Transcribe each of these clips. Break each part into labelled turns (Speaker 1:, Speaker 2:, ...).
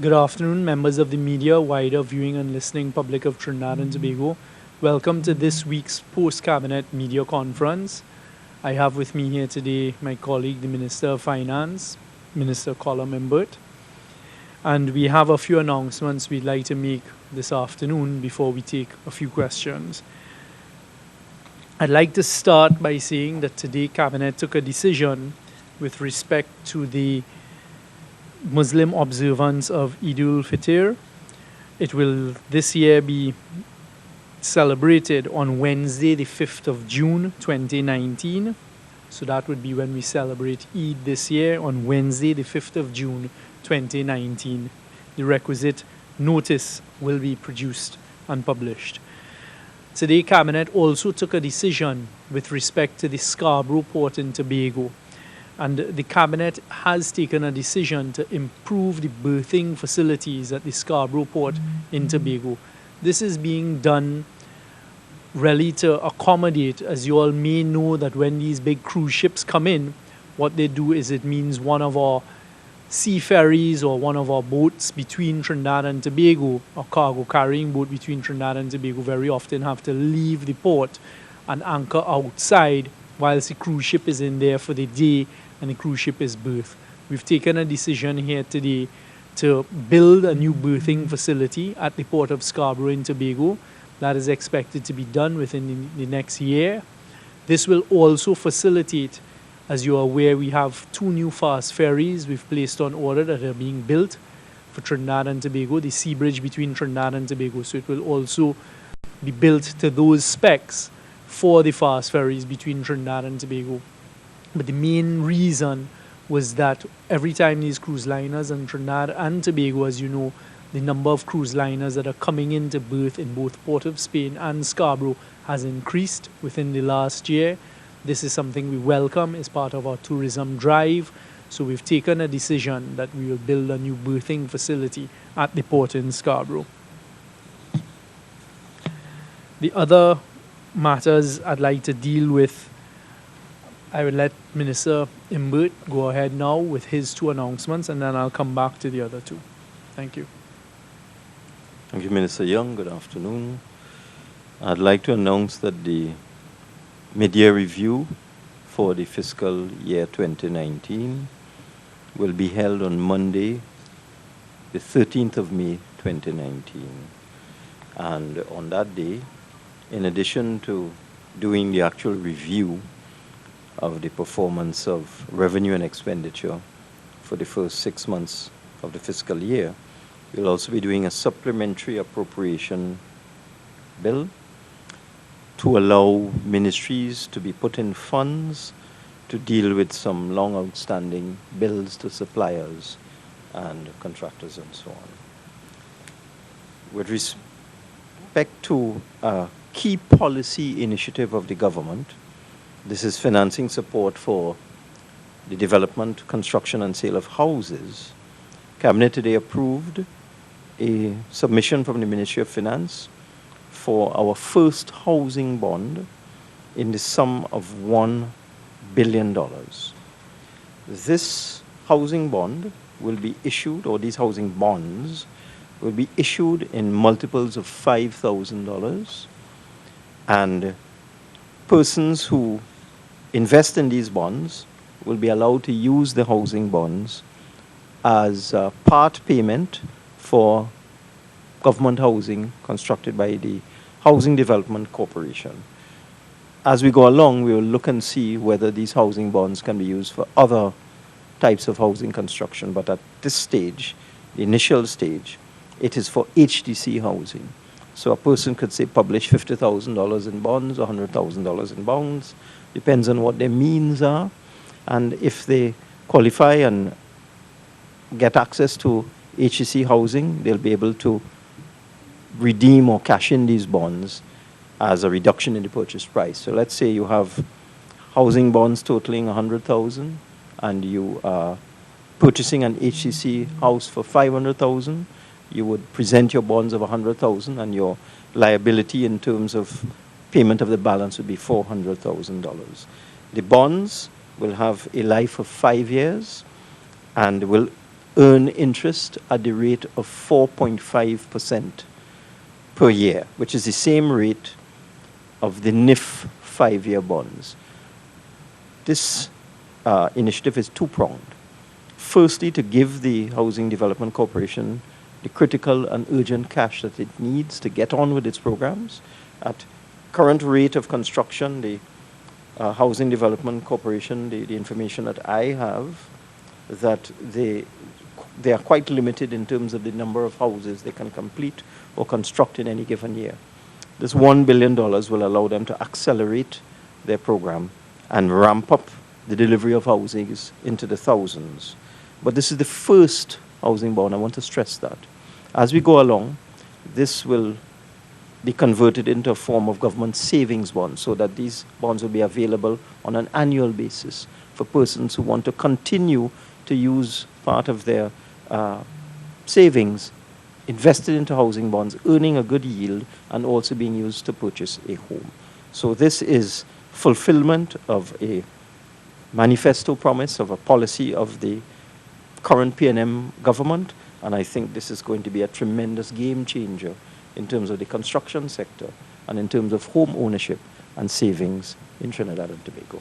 Speaker 1: Good afternoon, members of the media, wider viewing and listening public of Trinidad and Tobago. Welcome to this week's post-cabinet media conference. I have with me here today my colleague, the Minister of Finance, Minister Colum Imbert. And we have a few announcements we'd like to make this afternoon before we take a few questions. I'd like to start by saying that today Cabinet took a decision with respect to the Muslim observance of Eid al-Fitr. It will this year be celebrated on Wednesday, the 5th of June, 2019. So that would be when we celebrate Eid this year, on Wednesday, the 5th of June, 2019. The requisite notice will be produced and published. Today, Cabinet also took a decision with respect to the Scarborough port in Tobago. And the Cabinet has taken a decision to improve the berthing facilities at the Scarborough port in Tobago. This is being done really to accommodate, as you all may know, that when these big cruise ships come in, what they do is it means one of our sea ferries or one of our boats between Trinidad and Tobago, a cargo carrying boat between Trinidad and Tobago, very often have to leave the port and anchor outside whilst the cruise ship is in there for the day and the cruise ship is berthed. We've taken a decision here today to build a new berthing facility at the port of Scarborough in Tobago. That is expected to be done within the next year. This will also facilitate, as you are aware, we have 2 new fast ferries we've placed on order that are being built for Trinidad and Tobago, the sea bridge between Trinidad and Tobago. So it will also be built to those specs for the fast ferries between Trinidad and Tobago. But the main reason was that every time these cruise liners in Trinidad and Tobago, as you know, the number of cruise liners that are coming into berth in both Port of Spain and Scarborough has increased within the last year. This is something we welcome as part of our tourism drive. So we've taken a decision that we will build a new berthing facility at the port in Scarborough. The other matters I'd like to deal with, I will let Minister Imbert go ahead now with his 2 announcements, and then I'll come back to the other 2. Thank you.
Speaker 2: Thank you, Minister Young. Good afternoon. I'd like to announce that the mid-year review for the fiscal year 2019 will be held on Monday, the 13th of May, 2019. And on that day, in addition to doing the actual review of the performance of revenue and expenditure for the first 6 months of the fiscal year, we'll also be doing a supplementary appropriation bill to allow ministries to be put in funds to deal with some long outstanding bills to suppliers and contractors and so on. With respect to a key policy initiative of the government, this is financing support for the development, construction, and sale of houses. Cabinet today approved a submission from the Ministry of Finance for our first housing bond in the sum of $1 billion. This housing bond will be issued, or these housing bonds will be issued in multiples of $5,000, and persons who invest in these bonds will be allowed to use the housing bonds as part payment for government housing constructed by the Housing Development Corporation. As we go along, we will look and see whether these housing bonds can be used for other types of housing construction. But at this stage, the initial stage, it is for HDC housing. So a person could say publish $50,000 in bonds, $100,000 in bonds, depends on what their means are. And if they qualify and get access to HDC housing, they'll be able to redeem or cash in these bonds as a reduction in the purchase price. So let's say you have housing bonds totaling $100,000 and you are purchasing an HCC house for $500,000. You would present your bonds of $100,000 and your liability in terms of payment of the balance would be $400,000. The bonds will have a life of 5 years and will earn interest at the rate of 4.5% per year, which is the same rate of the NIF 5-year bonds. This initiative is two-pronged. Firstly, to give the Housing Development Corporation the critical and urgent cash that it needs to get on with its programs. At current rate of construction, the Housing Development Corporation, the information that I have, that they are quite limited in terms of the number of houses they can complete or construct in any given year. This $1 billion will allow them to accelerate their program and ramp up the delivery of houses into the thousands. But this is the first housing bond. I want to stress that. As we go along, this will be converted into a form of government savings bonds so that these bonds will be available on an annual basis for persons who want to continue to use part of their savings invested into housing bonds, earning a good yield, and also being used to purchase a home. So this is fulfillment of a manifesto promise, of a policy of the current PNM government, and I think this is going to be a tremendous game changer in terms of the construction sector and in terms of home ownership and savings in Trinidad and Tobago.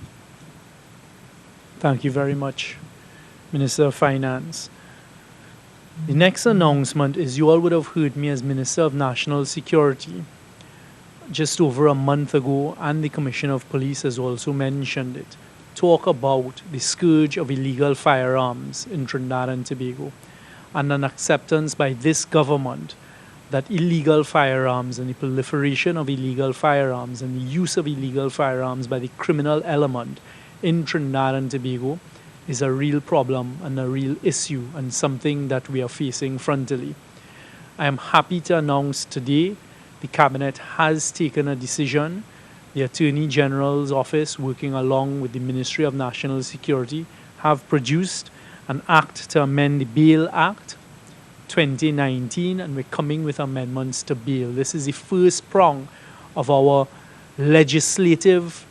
Speaker 1: Thank you very much, Minister of Finance. The next announcement is you all would have heard me as Minister of National Security just over a month ago, and the Commissioner of Police has also mentioned it, talk about the scourge of illegal firearms in Trinidad and Tobago and an acceptance by this government that illegal firearms and the proliferation of illegal firearms and the use of illegal firearms by the criminal element in Trinidad and Tobago is a real problem and a real issue and something that we are facing frontally. I am happy to announce today the Cabinet has taken a decision. The Attorney General's Office, working along with the Ministry of National Security, have produced an act to amend the Bail Act 2019, and we're coming with amendments to bail. This is the first prong of our legislative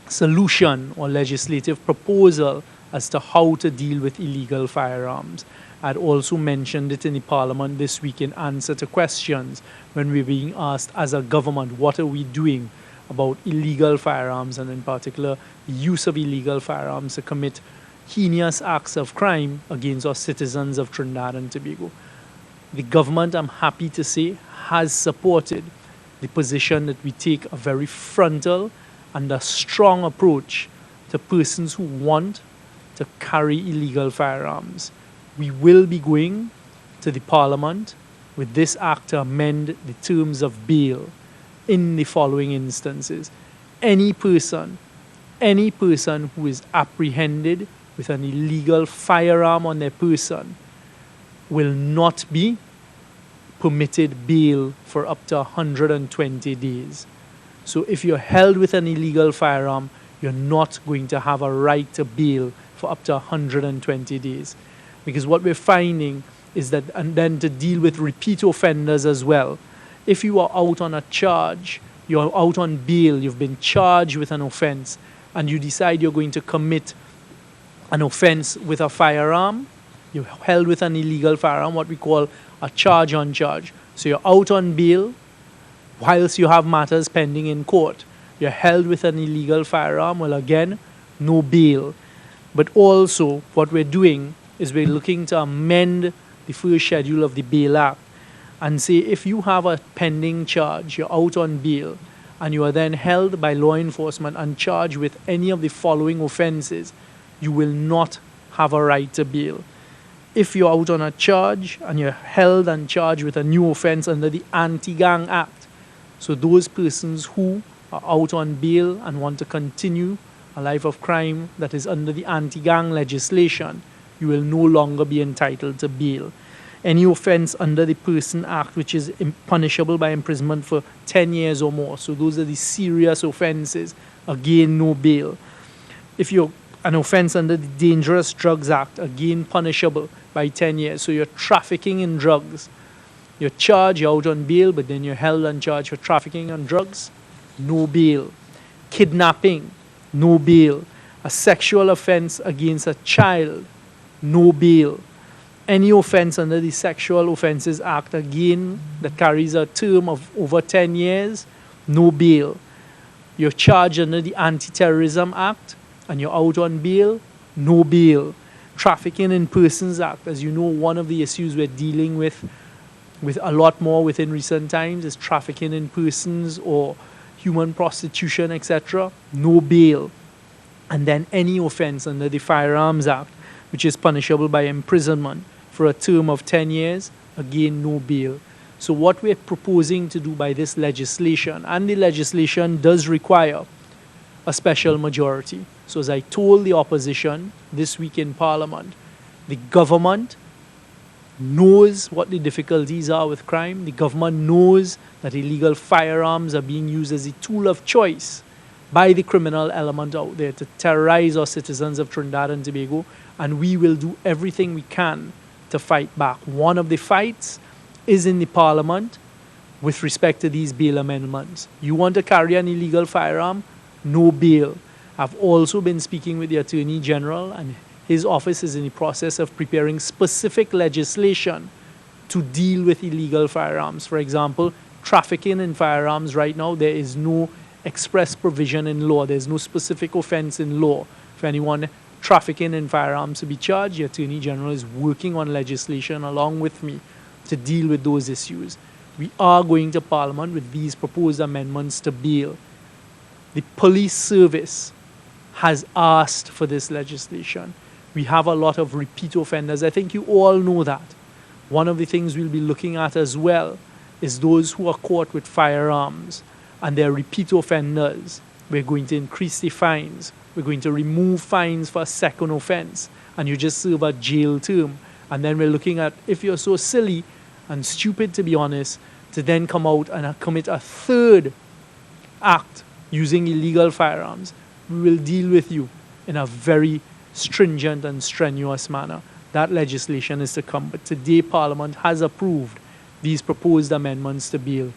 Speaker 1: solution or legislative proposal as to how to deal with illegal firearms. I'd also mentioned it in the Parliament this week in answer to questions when we were being asked as a government, what are we doing about illegal firearms, and in particular the use of illegal firearms to commit heinous acts of crime against our citizens of Trinidad and Tobago. The government, I'm happy to say, has supported the position that we take a very frontal and a strong approach to persons who want to carry illegal firearms. We will be going to the Parliament with this act to amend the terms of bail in the following instances. Any person who is apprehended with an illegal firearm on their person will not be permitted bail for up to 120 days. So if you're held with an illegal firearm, you're not going to have a right to bail for up to 120 days. Because what we're finding is that, and then to deal with repeat offenders as well, if you are out on a charge, you're out on bail, you've been charged with an offense, and you decide you're going to commit an offense with a firearm, you're held with an illegal firearm, what we call a charge on charge. So you're out on bail whilst you have matters pending in court. You're held with an illegal firearm, well again, no bail. But also what we're doing is we're looking to amend the first schedule of the Bail Act and say if you have a pending charge, you're out on bail, and you are then held by law enforcement and charged with any of the following offenses, you will not have a right to bail. If you're out on a charge and you're held and charged with a new offense under the Anti-Gang Act, so those persons who are out on bail and want to continue a life of crime that is under the anti-gang legislation, you will no longer be entitled to bail. Any offense under the Person Act, which is punishable by imprisonment for 10 years or more, so those are the serious offenses, again, no bail. If you're an offense under the Dangerous Drugs Act, again, punishable by 10 years, so you're trafficking in drugs, you're charged, you're out on bail, but then you're held and charged for trafficking in drugs, no bail. Kidnapping, no bail. A sexual offense against a child, no bail. Any offense under the Sexual Offences Act, again, that carries a term of over 10 years, no bail. You're charged under the Anti-Terrorism Act and you're out on bail, no bail. Trafficking in Persons Act, as you know, one of the issues we're dealing with a lot more within recent times is trafficking in persons or human prostitution, etc. No bail. And then any offense under the Firearms Act, which is punishable by imprisonment for a term of 10 years, again, no bail. So what we're proposing to do by this legislation, and the legislation does require a special majority. So as I told the opposition this week in Parliament, the government knows what the difficulties are with crime. The government knows that illegal firearms are being used as a tool of choice by the criminal element out there to terrorize our citizens of Trinidad and Tobago, and we will do everything we can to fight back. One of the fights is in the Parliament with respect to these bail amendments. You want to carry an illegal firearm? No bail. I've also been speaking with the Attorney General, and his office is in the process of preparing specific legislation to deal with illegal firearms. For example, trafficking in firearms right now, there is no express provision in law. There's no specific offense in law for anyone trafficking in firearms to be charged. The Attorney General is working on legislation along with me to deal with those issues. We are going to Parliament with these proposed amendments to bail. The police service has asked for this legislation. We have a lot of repeat offenders. I think you all know that. One of the things we'll be looking at as well is those who are caught with firearms and they're repeat offenders. We're going to increase the fines. We're going to remove fines for a second offense, and you just serve a jail term. And then we're looking at, if you're so silly and stupid, to be honest, to then come out and commit a third act using illegal firearms, we will deal with you in a very stringent and strenuous manner. That legislation is to come. But today, Parliament has approved these proposed amendments to bail.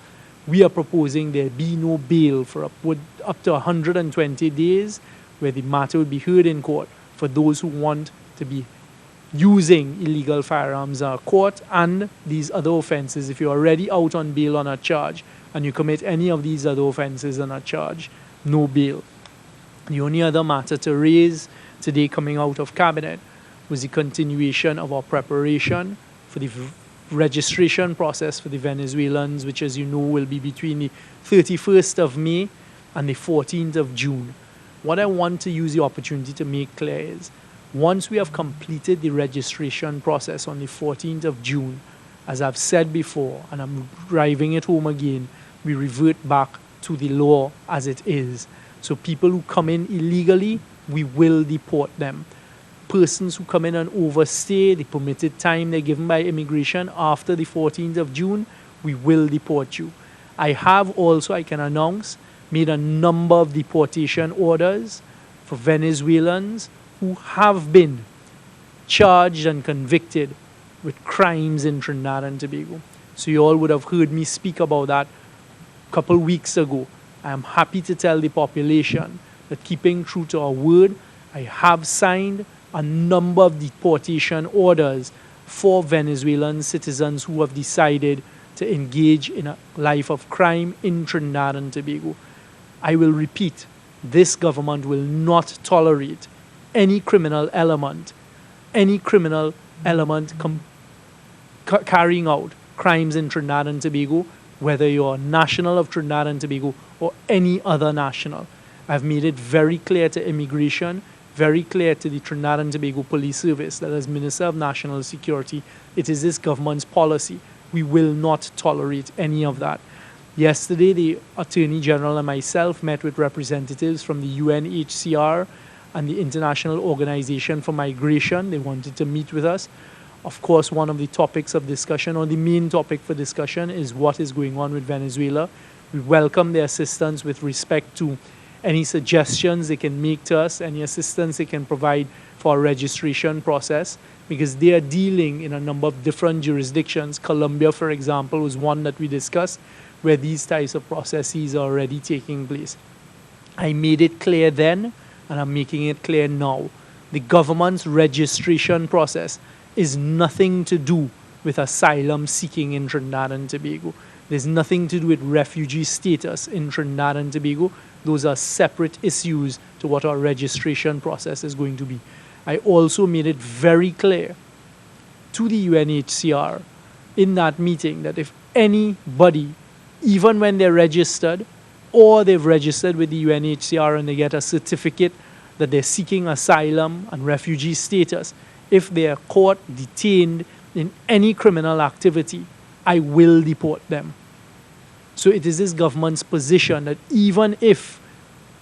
Speaker 1: We are proposing there be no bail for up to 120 days, where the matter would be heard in court for those who want to be using illegal firearms are caught, and these other offenses. If you're already out on bail on a charge and you commit any of these other offenses on a charge, no bail. The only other matter to raise today coming out of Cabinet was the continuation of our preparation for the registration process for the Venezuelans, which, as you know, will be between the 31st of May and the 14th of June. What I want to use the opportunity to make clear is, once we have completed the registration process on the 14th of June, as I've said before, and I'm driving it home again, we revert back to the law as it is. So people who come in illegally, we will deport them. Persons who come in and overstay the permitted time they're given by immigration after the 14th of June, we will deport you. I have also, I can announce, made a number of deportation orders for Venezuelans who have been charged and convicted with crimes in Trinidad and Tobago. So you all would have heard me speak about that a couple weeks ago. I am happy to tell the population that, keeping true to our word, I have signed a number of deportation orders for Venezuelan citizens who have decided to engage in a life of crime in Trinidad and Tobago. I will repeat, this government will not tolerate any criminal element carrying out crimes in Trinidad and Tobago, whether you're a national of Trinidad and Tobago or any other national. I've made it very clear to immigration, very clear to the Trinidad and Tobago Police Service, that as Minister of National Security, it is this government's policy. We will not tolerate any of that. Yesterday, the Attorney General and myself met with representatives from the UNHCR and the International Organization for Migration. They wanted to meet with us. Of course, one of the topics of discussion, or the main topic for discussion, is what is going on with Venezuela. We welcome their assistance with respect to any suggestions they can make to us, any assistance they can provide for our registration process, because they are dealing in a number of different jurisdictions. Colombia, for example, was one that we discussed, where these types of processes are already taking place. I made it clear then, and I'm making it clear now. The government's registration process is nothing to do with asylum seeking in Trinidad and Tobago. There's nothing to do with refugee status in Trinidad and Tobago. Those are separate issues to what our registration process is going to be. I also made it very clear to the UNHCR in that meeting that if anybody, even when they're registered or they've registered with the UNHCR and they get a certificate that they're seeking asylum and refugee status, if they are caught, detained in any criminal activity, I will deport them. So it is this government's position that even if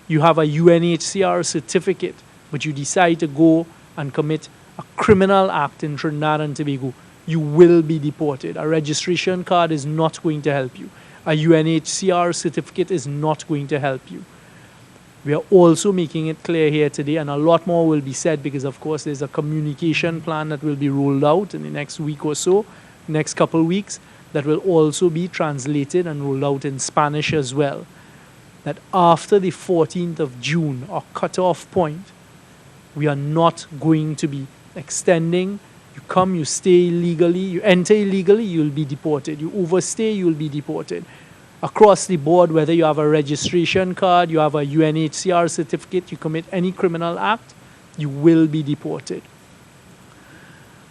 Speaker 1: you have a UNHCR certificate, but you decide to go and commit a criminal act in Trinidad and Tobago, you will be deported. A registration card is not going to help you. A UNHCR certificate is not going to help you. We are also making it clear here today, and a lot more will be said because, of course, there's a communication plan that will be rolled out in the next week or so, next couple weeks, that will also be translated and rolled out in Spanish as well. That after the 14th of June, our cutoff point, we are not going to be extending. You come, you stay illegally, you enter illegally, you'll be deported. You overstay, you'll be deported. Across the board, whether you have a registration card, you have a UNHCR certificate, you commit any criminal act, you will be deported.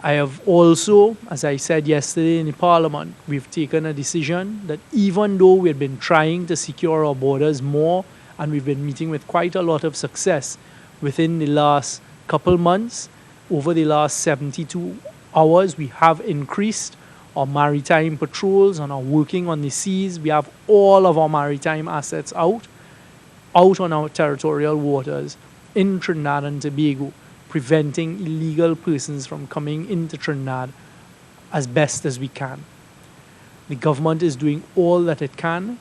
Speaker 1: I have also, as I said yesterday in the Parliament, we've taken a decision that even though we've been trying to secure our borders more and we've been meeting with quite a lot of success within the last couple months, over the last 72 hours, we have increased our maritime patrols and are working on the seas. We have all of our maritime assets out on our territorial waters in Trinidad and Tobago, preventing illegal persons from coming into Trinidad as best as we can. The government is doing all that it can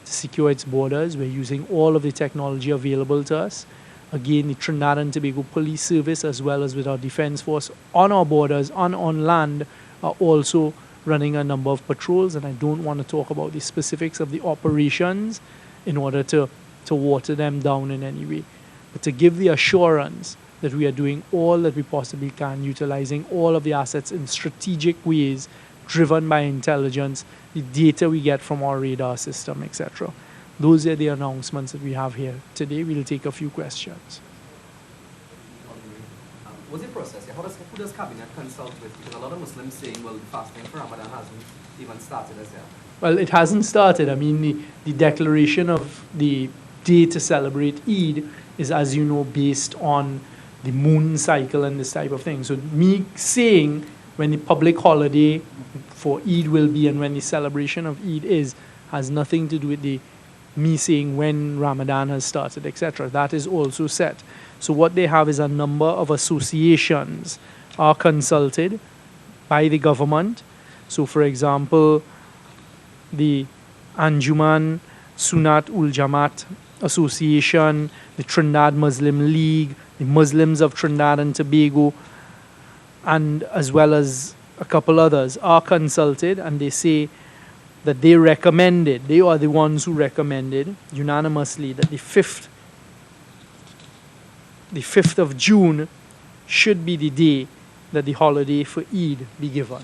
Speaker 1: to secure its borders. We're using all of the technology available to us. Again, the Trinidad and Tobago Police Service, as well as with our Defence Force on our borders, on land, are also running a number of patrols, and I don't want to talk about the specifics of the operations in order to water them down in any way. But to give the assurance that we are doing all that we possibly can, utilizing all of the assets in strategic ways, driven by intelligence, the data we get from our radar system, etc. Those are the announcements that we have here today. We'll take a few questions.
Speaker 3: What's the process? Who does Cabinet consult with? Because a lot of Muslims saying, well, the fasting for Ramadan hasn't even started as yet.
Speaker 1: Well, it hasn't started. I mean, the declaration of the day to celebrate Eid is, as you know, based on the moon cycle and this type of thing. So me saying when the public holiday for Eid will be and when the celebration of Eid is has nothing to do with me saying when Ramadan has started, etc. That is also set. So what they have is a number of associations are consulted by the government. So for example, the Anjuman Sunat ul Jamaat Association, the Trinidad Muslim League, the Muslims of Trinidad and Tobago, and as well as a couple others are consulted, and they say that they are the ones who recommended unanimously that the 5th of June should be the day that the holiday for Eid be given.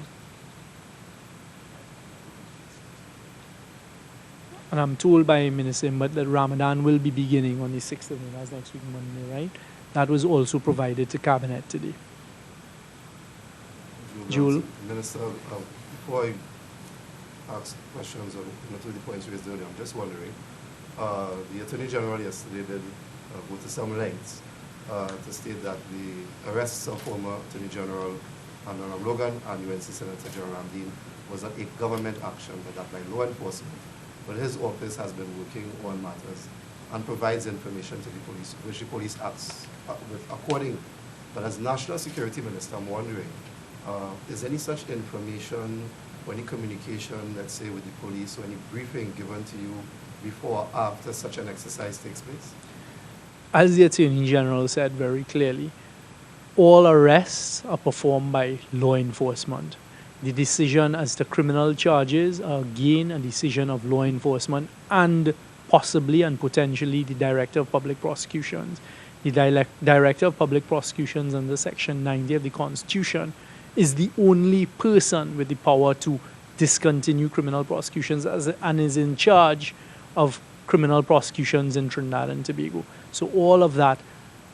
Speaker 1: And I'm told by Minister Imbat that Ramadan will be beginning on the 6th of May, that's next week Monday, right? That was also provided to Cabinet today. Joel?
Speaker 4: Minister, before I ask questions on to the points raised earlier, I'm just wondering, the Attorney General yesterday did go to some lengths to state that the arrests of former Attorney General Andrew Logan and UNC Senator John Ramdeen was not a government action but that by law enforcement. But his office has been working on matters and provides information to the police, which the police acts according. But as National Security Minister, I'm wondering, is any such information or any communication, let's say, with the police or any briefing given to you before or after such an exercise takes place?
Speaker 1: As the Attorney General said very clearly, all arrests are performed by law enforcement. The decision as to criminal charges are again a decision of law enforcement and possibly and potentially the Director of Public Prosecutions. The Director of Public Prosecutions under Section 90 of the Constitution is the only person with the power to discontinue criminal prosecutions and is in charge of criminal prosecutions in Trinidad and Tobago. So all of that,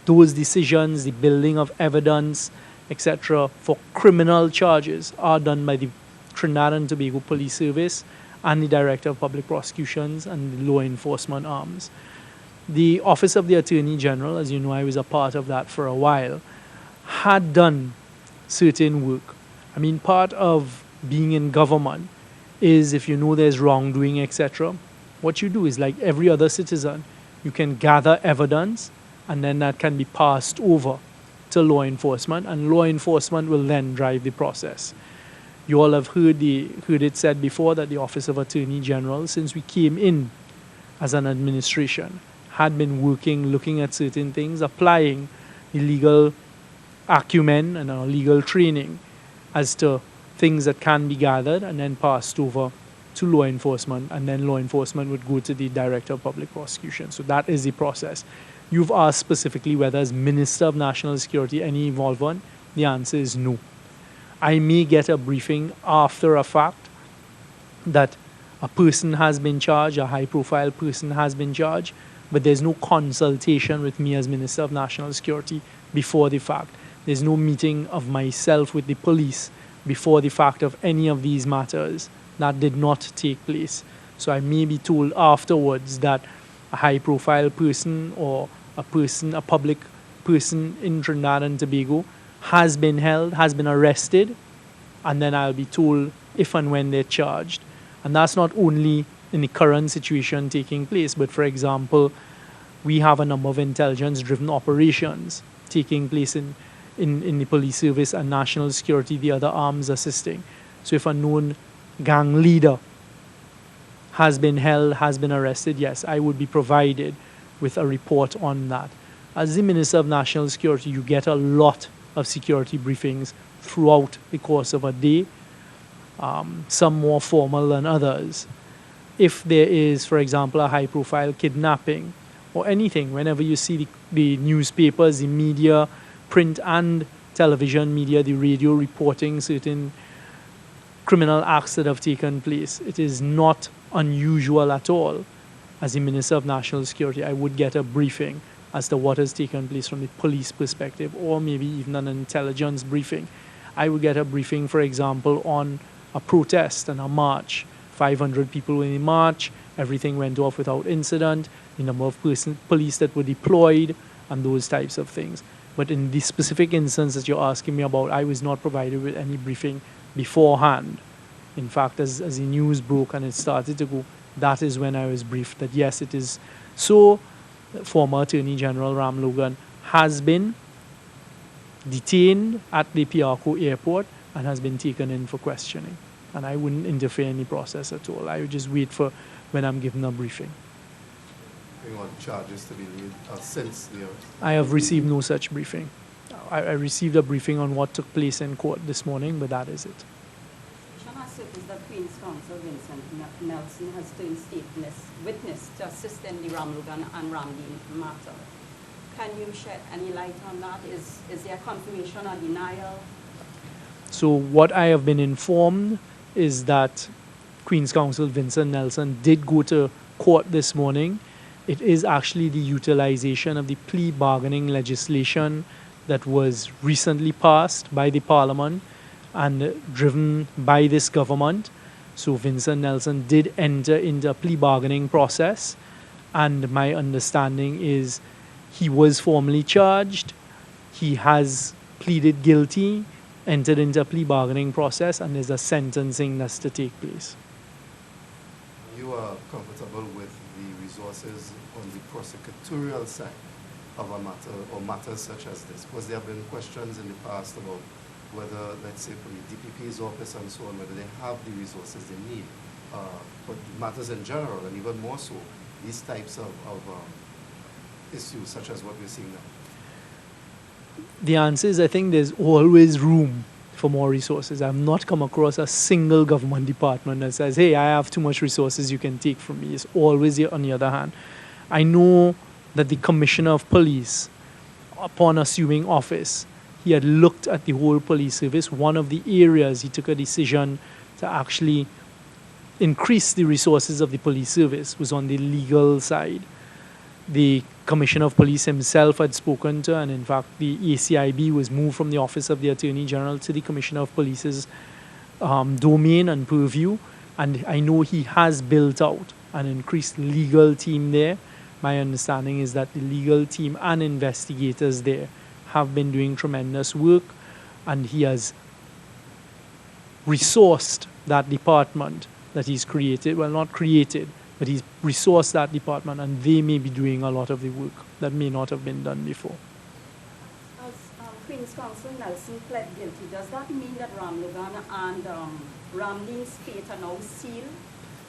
Speaker 1: those decisions, the building of evidence, etc., for criminal charges are done by the Trinidad and Tobago Police Service and the Director of Public Prosecutions and the law enforcement arms. The Office of the Attorney General, as you know, I was a part of that for a while, had done certain work. I mean, part of being in government is if you know there's wrongdoing, etc., what you do is like every other citizen, you can gather evidence and then that can be passed over to law enforcement, and law enforcement will then drive the process. You all have heard it said before that the Office of Attorney General, since we came in as an administration, had been working, looking at certain things, applying the legal acumen and our legal training as to things that can be gathered and then passed over to law enforcement, and then law enforcement would go to the Director of Public Prosecution. So that is the process. You've asked specifically whether as Minister of National Security any involvement. The answer is no. I may get a briefing after a fact that a person has been charged, a high-profile person has been charged, but there's no consultation with me as Minister of National Security before the fact. There's no meeting of myself with the police before the fact of any of these matters. That did not take place. So I may be told afterwards that a high-profile person or a public person in Trinidad and Tobago has been held, has been arrested, and then I'll be told if and when they're charged. And that's not only in the current situation taking place, but for example, we have a number of intelligence-driven operations taking place in the police service and national security, the other arms assisting. So if a known gang leader has been held, has been arrested, yes, I would be provided with a report on that. As the Minister of National Security, you get a lot of security briefings throughout the course of a day, some more formal than others. If there is, for example, a high-profile kidnapping or anything, whenever you see the newspapers, the media, print and television media, the radio reporting certain criminal acts that have taken place, it is not unusual at all. As the Minister of National Security, I would get a briefing as to what has taken place from the police perspective, or maybe even an intelligence briefing. I would get a briefing, for example, on a protest and a march. 500 people were in the march, everything went off without incident, the number of police that were deployed, and those types of things. But in the specific instance that you're asking me about, I was not provided with any briefing beforehand. In fact, as the news broke and it started to go, that is when I was briefed that yes, it is so. Former Attorney General Ram Logan has been detained at the Piarco airport and has been taken in for questioning. And I wouldn't interfere in the process at all. I would just wait for when I'm given a briefing.
Speaker 4: You want charges to be made since the arrest?
Speaker 1: I have received no such briefing. I received a briefing on what took place in court this morning, but that is it.
Speaker 5: Is that Queen's Counsel Vincent Nelson has turned witness to assist in the Ramlogan and Ramdean matter. Can you shed any light on that? Is there confirmation or denial?
Speaker 1: So what I have been informed is that Queen's Counsel Vincent Nelson did go to court this morning. It is actually the utilization of the plea bargaining legislation that was recently passed by the Parliament and driven by this government. So Vincent Nelson did enter into a plea bargaining process, and my understanding is he was formally charged, he has pleaded guilty, entered into a plea bargaining process, and there's a sentencing that's to take place.
Speaker 4: You are comfortable with the resources on the prosecutorial side of a matter or matters such as this? Because there have been questions in the past about whether, let's say, for the DPP's office and so on, whether they have the resources they need. But matters in general, and even more so, these types of issues, such as what we're seeing now.
Speaker 1: The answer is I think there's always room for more resources. I've not come across a single government department that says, hey, I have too much resources you can take from me. It's always on the other hand. I know that the Commissioner of Police, upon assuming office, he had looked at the whole police service. One of the areas he took a decision to actually increase the resources of the police service was on the legal side. The Commissioner of Police himself had spoken to, and in fact, the ACIB was moved from the Office of the Attorney General to the Commissioner of Police's domain and purview. And I know he has built out an increased legal team there. My understanding is that the legal team and investigators there have been doing tremendous work, and he has resourced that department that he's created. Well, not created, but he's resourced that department, and they may be doing a lot of the work that may not have been done before.
Speaker 5: As Queen's Counsel Nelson pled guilty, does that mean that Ramlogan and Ramleen's fate are now sealed?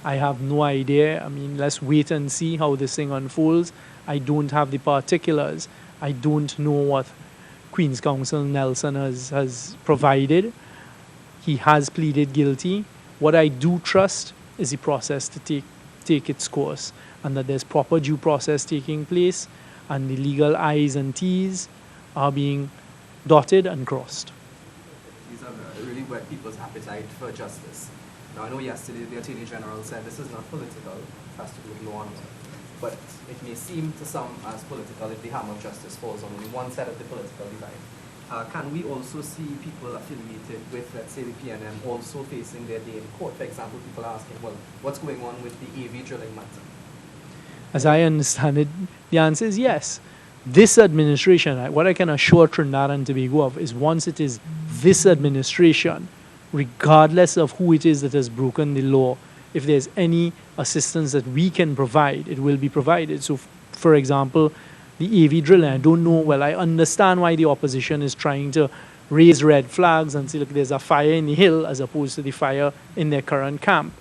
Speaker 1: I have no idea. I mean, let's wait and see how this thing unfolds. I don't have the particulars. I don't know what Queen's Counsel Nelson has provided. He has pleaded guilty. What I do trust is the process to take its course, and that there's proper due process taking place, and the legal I's and T's are being dotted and crossed.
Speaker 3: These are really whet people's appetite for justice. Now, I know yesterday the Attorney General said this is not political, it has to do with law and order. But it may seem to some as political if the hammer of justice falls on only one side of the political divide. Can we also see people affiliated with, let's say, the PNM also facing their day in court? For example, people are asking, well, what's going on with the AV drilling matter?
Speaker 1: As I understand it, the answer is yes. This administration, what I can assure Trinidad and Tobago of is once it is this administration, regardless of who it is that has broken the law, if there's any assistance that we can provide, it will be provided. So, for example, the AV drilling, I don't know, well, I understand why the opposition is trying to raise red flags and say, look, there's a fire in the hill as opposed to the fire in their current camp.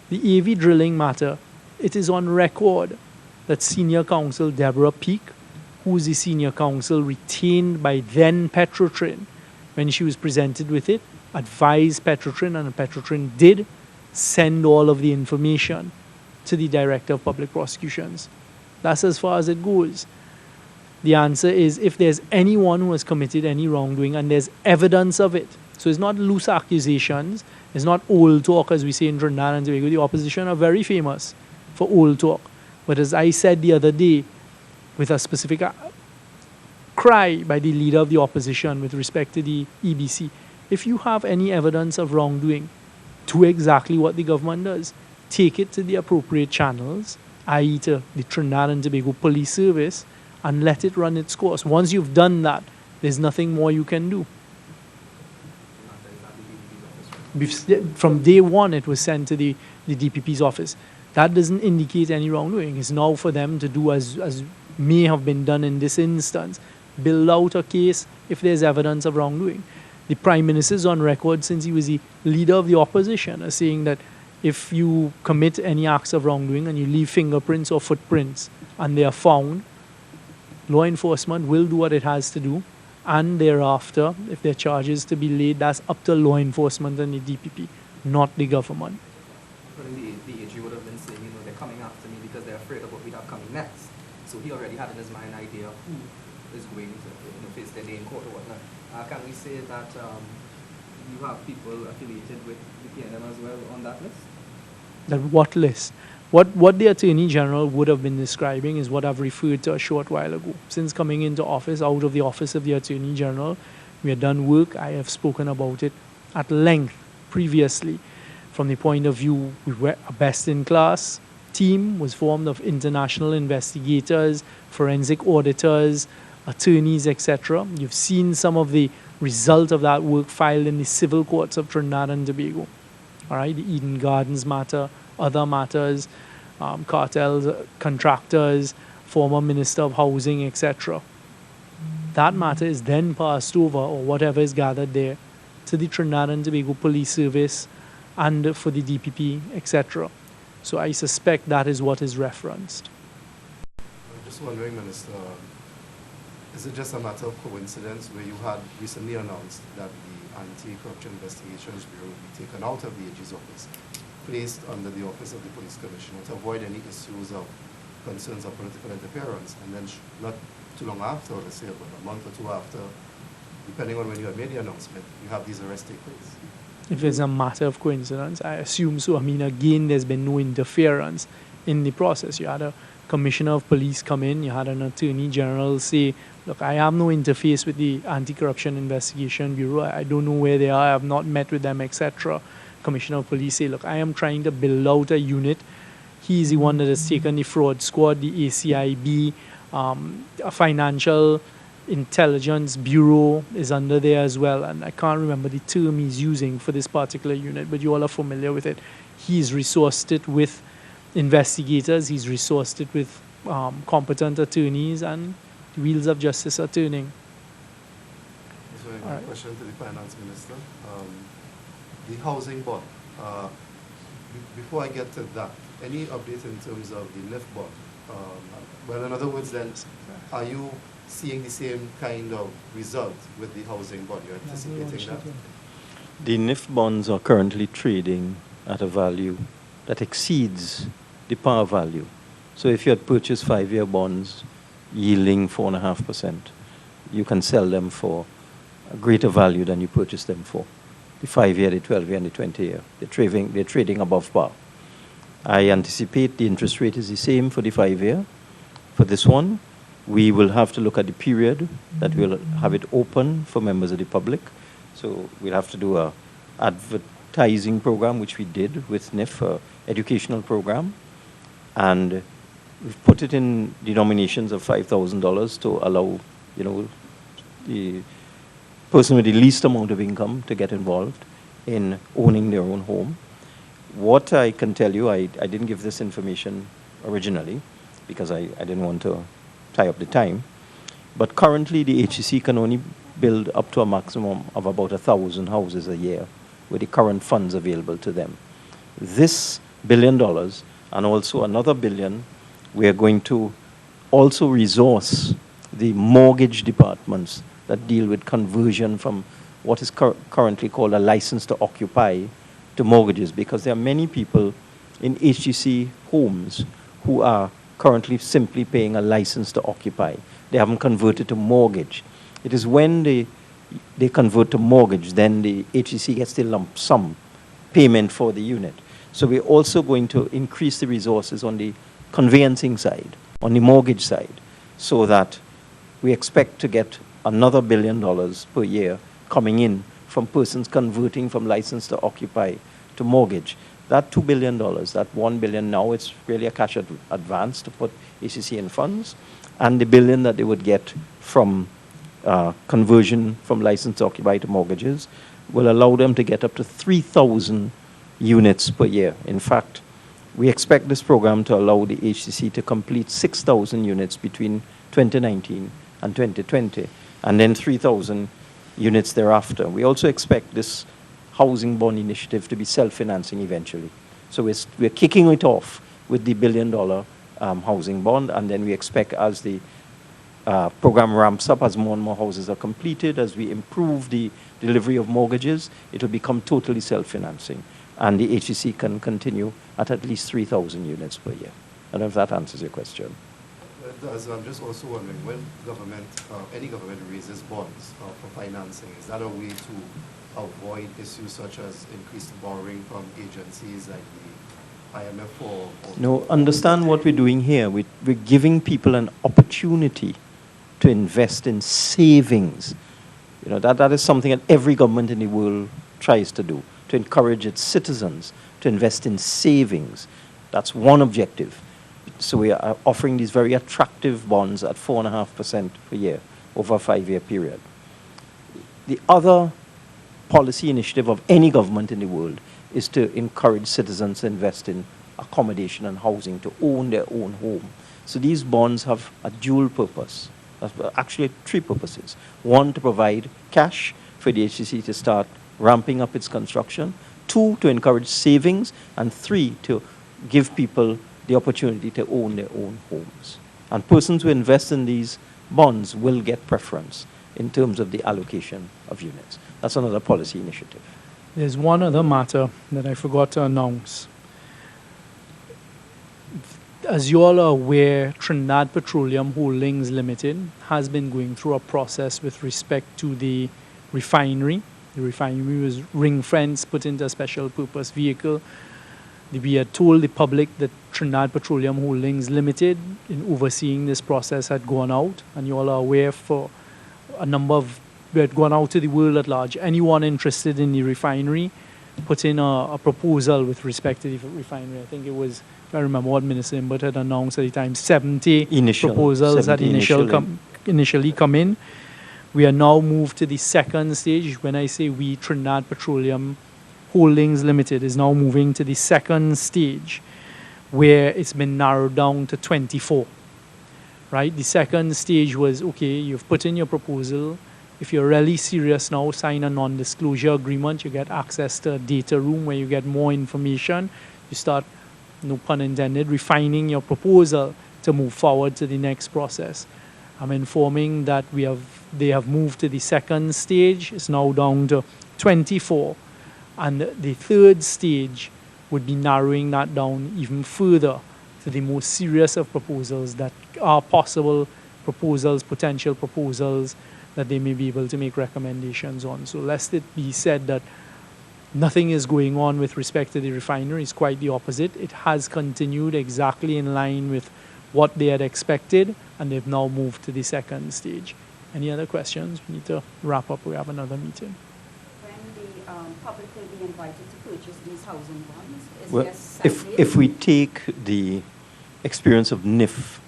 Speaker 1: The AV drilling matter, it is on record that Senior Counsel Deborah Peake, who is the Senior Counsel retained by then Petrotrin, when she was presented with it, advised Petrotrin, and Petrotrin did send all of the information to the Director of Public Prosecutions. That's as far as it goes. The answer is if there's anyone who has committed any wrongdoing and there's evidence of it, so it's not loose accusations, it's not old talk as we say in Trinidad and Tobago. The opposition are very famous for old talk. But as I said the other day, with a specific cry by the leader of the opposition with respect to the EBC, if you have any evidence of wrongdoing, do exactly what the government does. Take it to the appropriate channels, i.e. to the Trinidad and Tobago Police Service, and let it run its course. Once you've done that, there's nothing more you can do. From day one, it was sent to the DPP's office. That doesn't indicate any wrongdoing. It's now for them to do as may have been done in this instance. Build out a case if there's evidence of wrongdoing. The Prime Minister is on record since he was the leader of the opposition as saying that if you commit any acts of wrongdoing and you leave fingerprints or footprints and they are found, law enforcement will do what it has to do, and thereafter, if there are charges to be laid, that's up to law enforcement and the DPP, not the government.
Speaker 3: The AG would have been saying, they're coming after me because they're afraid of what we have coming next. So he already had in his mind an idea of who is going to face their day in court or whatnot. Can we say that you have people affiliated with the PNM as well on that list?
Speaker 1: That what list? What the Attorney General would have been describing is what I've referred to a short while ago. Since coming into office, out of the office of the Attorney General, we have done work. I have spoken about it at length previously. From the point of view, we were a best-in-class team, was formed of international investigators, forensic auditors, attorneys, etc. You've seen some of the result of that work filed in the civil courts of Trinidad and Tobago. All right, the Eden Gardens matter, other matters, cartels, contractors, former Minister of Housing, etc. That matter is then passed over, or whatever is gathered there, to the Trinidad and Tobago Police Service and for the DPP, etc. So I suspect that is what is referenced.
Speaker 4: I'm just wondering, Minister, is it just a matter of coincidence where you had recently announced that the Anti-Corruption Investigations Bureau will be taken out of the AG's office, placed under the Office of the Police Commissioner to avoid any issues of concerns of political interference, and then not too long after, let's say about a month or two after, depending on when you have made the announcement, you have these arrests take place.
Speaker 1: If it's a matter of coincidence, I assume so. I mean, again, there's been no interference in the process. You had a commissioner of police come in, you had an attorney general say, look, I have no interface with the Anti-Corruption Investigation Bureau. I don't know where they are. I have not met with them, etc. Commissioner of police say, look, I am trying to build out a unit. He's the one that has taken the fraud squad, the ACIB, a financial intelligence bureau is under there as well, and I can't remember the term he's using for this particular unit, but you all are familiar with it. He's resourced it with investigators, he's resourced it with competent attorneys, and the wheels of justice are turning.
Speaker 4: So
Speaker 1: All
Speaker 4: a
Speaker 1: right.
Speaker 4: question to the finance minister. The housing bond. Before I get to that, any update in terms of the lift bond? Well, in other words, then, are you seeing the same kind of result with the housing bond? You're anticipating that?
Speaker 2: The NIF bonds are currently trading at a value that exceeds the par value. So if you had purchased 5-year bonds yielding 4.5%, you can sell them for a greater value than you purchased them for. The 5-year, the 12-year, and the 20-year. They're trading above par. I anticipate the interest rate is the same for the 5-year. For this one, we will have to look at the period that we'll have it open for members of the public. So we'll have to do a advertising program, which we did with NIF, educational program. And we've put it in denominations of $5,000 to allow, the person with the least amount of income to get involved in owning their own home. What I can tell you, I didn't give this information originally because I didn't want to tie up the time. But currently, the HCC can only build up to a maximum of about 1,000 houses a year with the current funds available to them. This $1 billion and also another $1 billion, we are going to also resource the mortgage departments that deal with conversion from what is currently called a license to occupy to mortgages, because there are many people in HGC homes who are currently simply paying a license to occupy. They haven't converted to mortgage. It is when they convert to mortgage, then the HGC gets the lump sum payment for the unit. So we're also going to increase the resources on the conveyancing side, on the mortgage side, so that we expect to get another $1 billion per year coming in from persons converting from license to occupy to mortgage. That $2 billion, that $1 billion now, it's really a cash advance to put HCC in funds, and the $1 billion that they would get from conversion from license to occupy to mortgages will allow them to get up to 3,000 units per year. In fact, we expect this program to allow the HCC to complete 6,000 units between 2019 and 2020, and then 3,000 units thereafter. We also expect this housing bond initiative to be self-financing eventually. So we're kicking it off with the $1 billion housing bond, and then we expect as the program ramps up, as more and more houses are completed, as we improve the delivery of mortgages, it will become totally self-financing. And the HCC can continue at least 3,000 units per year. I don't know if that answers your question.
Speaker 4: It does. I'm just also wondering, when any government raises bonds for financing, is that a way to avoid issues such as increased borrowing from agencies like the IMF or
Speaker 2: no, understand what we're doing here. We're giving people an opportunity to invest in savings. That is something that every government in the world tries to do, to encourage its citizens to invest in savings. That's one objective. So we are offering these very attractive bonds at 4.5% per year over a 5-year period. The other policy initiative of any government in the world is to encourage citizens to invest in accommodation and housing, to own their own home. So these bonds have a dual purpose, actually 3 purposes. 1, to provide cash for the HCC to start ramping up its construction. 2, to encourage savings. And 3, to give people the opportunity to own their own homes. And persons who invest in these bonds will get preference in terms of the allocation of units. That's another policy initiative.
Speaker 1: There's one other matter that I forgot to announce. as you all are aware, Trinidad Petroleum Holdings Limited has been going through a process with respect to the refinery. The refinery was ring-fenced, put into a special purpose vehicle. We had told the public that Trinidad Petroleum Holdings Limited, in overseeing this process, had gone out, and you all are aware for a number of, we had gone out to the world at large. Anyone interested in the refinery put in a proposal with respect to the refinery. I think it was, if I remember what Minister Imbert had announced at the time, 70 proposals had initially come in. We are now moved to the second stage. When I say we, Trinidad Petroleum Holdings Limited is now moving to the second stage, where it's been narrowed down to 24. Right? The second stage was, okay, you've put in your proposal. If you're really serious now, sign a non-disclosure agreement. You get access to a data room where you get more information. You start, no pun intended, refining your proposal to move forward to the next process. I'm informing that they have moved to the second stage. It's now down to 24. And the third stage would be narrowing that down even further to the most serious of proposals that are possible proposals, potential proposals that they may be able to make recommendations on. So lest it be said that nothing is going on with respect to the refinery, it's quite the opposite. It has continued exactly in line with what they had expected, and they've now moved to the second stage. Any other questions? We need to wrap up. We have another meeting.
Speaker 5: When the public will be invited to purchase these housing bonds, is
Speaker 2: Well,
Speaker 5: there a
Speaker 2: if we take the experience of NIF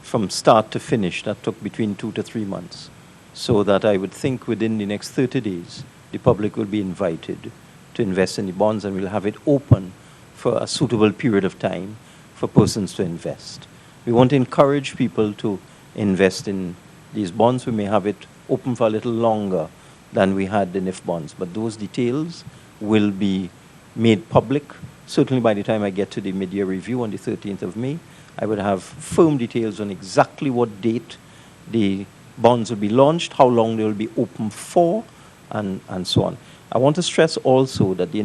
Speaker 2: from start to finish, that took between 2 to 3 months. So that I would think within the next 30 days, the public will be invited to invest in the bonds, and we'll have it open for a suitable period of time for persons to invest. We want to encourage people to invest in these bonds. We may have it open for a little longer than we had the NIF bonds, but those details will be made public. Certainly by the time I get to the mid-year review on the 13th of May, I would have firm details on exactly what date the bonds will be launched, how long they will be open for, and so on. I want to stress also that the